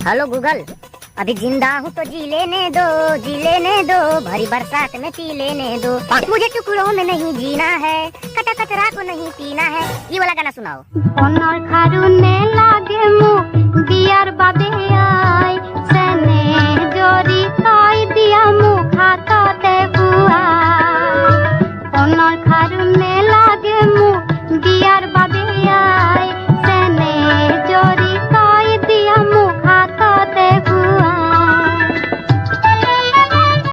Hello Google, अभी जिंदा हूँ तो जी लेने दो, भरी बरसात में पी लेने दो। मुझे टुकड़ों में नहीं जीना है, कटा कचरा को नहीं पीना है। ये वाला गाना सुनाओ। অনর খারুনে লাগে মু বিয়ার বাবে আয়